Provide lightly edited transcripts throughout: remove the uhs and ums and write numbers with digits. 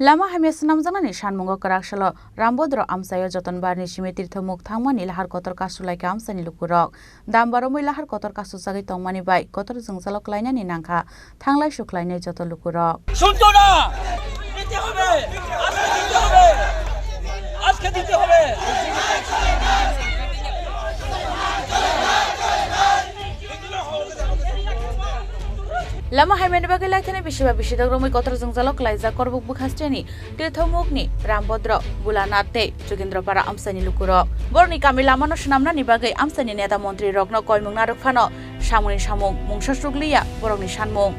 LamaHamya Swnamjaknani Sanmungo Karakshalo Rambodro Amsayo Jatanbarini Simi Tirthamukh Thangmani Lahar Kotor Kasulaikha Amsani Lukurok Dambaromoi Lahar Kotor Kasusagi Thangmani bai Kotor Jungzalo Klainani Nangkha Thanglai Suklainai Joto Lukurok শুনতো দিতে হবে আজকে দিতে হবে LamaHamya ni bagai laithani bisiba bisidok romoi Kotor Jungzalo Klaijak Korbuk Bukhasteni Tirthamukhni Rambodro Bulanate Jogendrapara Amsani Lukurok Borni kami lamano Swnamjaknani bagai Amsani neta montri rokno koimung narok phano samuni samung mungsa suglia borokni sanmung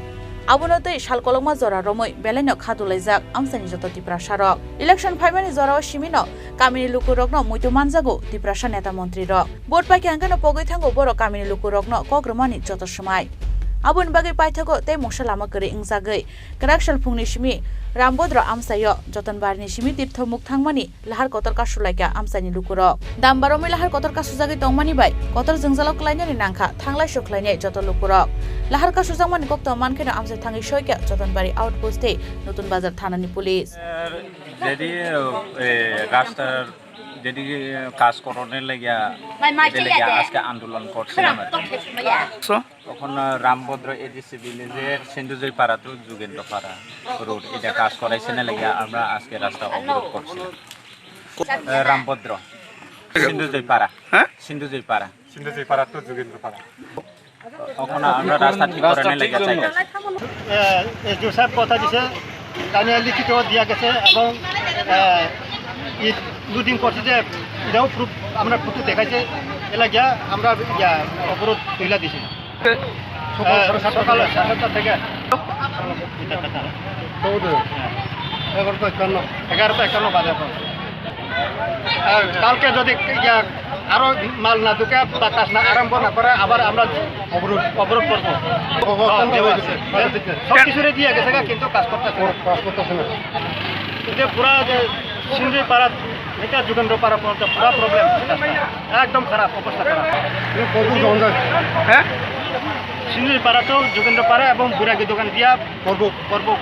Abunotei salkolongma jora romoi belaino khadulaijak Amsani joto Tripura sarok election phaimani jorao Simino kamini Lukurokno muitu manjago Tripura neta montri rok bot paki angkano pogoi thango boro kamini Lukurokno kogromani joto samai Abun bagai paithago tei mungsa lama kari ingjagai Karakshal phungni Simi Rambodro Amsayo Jatanbarini Simi Tirthamukh Thangmani Lahar Kotor Kasulaikha Amsani Lukurok Dambaromoi Lahar Kotor Kasujagi Tongmani bai Kotor Jungzalo Klainani Nangkha Thanglai Suklainai joto Lukurok Lahar Kasujangmani kokto mankeno Amsai Thangi Soika Jatanbari Outpost e Notun Bazar Thanani Police jadi রাস্তার যদি কাজ করণের লাগিয়া আজকে আন্দোলন করছিলাম তখন Rambhadra ADC ভিলেজের সিন্ধুজয় পাড়া তো যোগেন্দ্রপাড়া রোড এটা কাজ করাইছে না লাগিয়া আমরা আজকে রাস্তা অবরোধ করছিলাম রামভদ্র সিন্ধুজয় পাড়া তো যোগেন্দ্রপাড়া তখন আমরা রাস্তা ঠিক করানোর লাগিয়া চাই যে সব কথা দিছে তাহলে লিখিত দিয়া গেছে এবং লুডিং করছে যে এটাও প্রুফ আমরা ফটো দেখাইছে এলা গিয়া আমরা অবরোধ তুলে দিছি সকাল 7টা থেকে 11টা বাজে কালকে যদি আরো মাল না ঢুকে বা কাজ না আরম্ভ না করে আবার আমরা অবরোধ করবো সব কিছুরে দিয়ে গেছে কিন্তু কাজ করতেছে না এটা পুরা যে সিন্ধুজয় পাড়া এটা যোগেন্দ্রপাড়া পর্যন্ত পুরা প্রবলেম একদম খারাপ অবস্থা খারাপ হ্যাঁ সিন্ধুজয় পাড়া তো যোগেন্দ্রপাড়া এবং বুড়াগি দোকান দিয়া করবো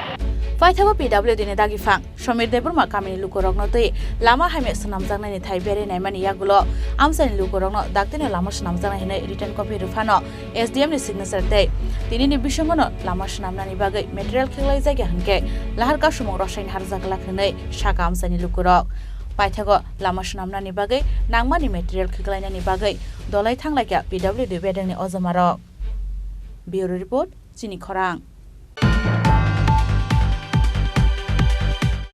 Paithago PW dini dagi phang Somir Deburma kamini Lukurokno tei LamaHamya Swnamjaknani thai berenai mani yagulo Amsani Lukurokno daktini lama Swnamjaknani hinai written copy rufano SDM ni signature tei tinini bisongono lama Swnamjaknani bagai material kheklaijak hanke Lahar kasumung rosain harjaklak hinai saka Amsani Lukurok Paithago lama Swnamjaknani bagai nangmani material kheklainani bagai dolai thanglaikia PW bedengni ojomarok Bureau report Chini Khorang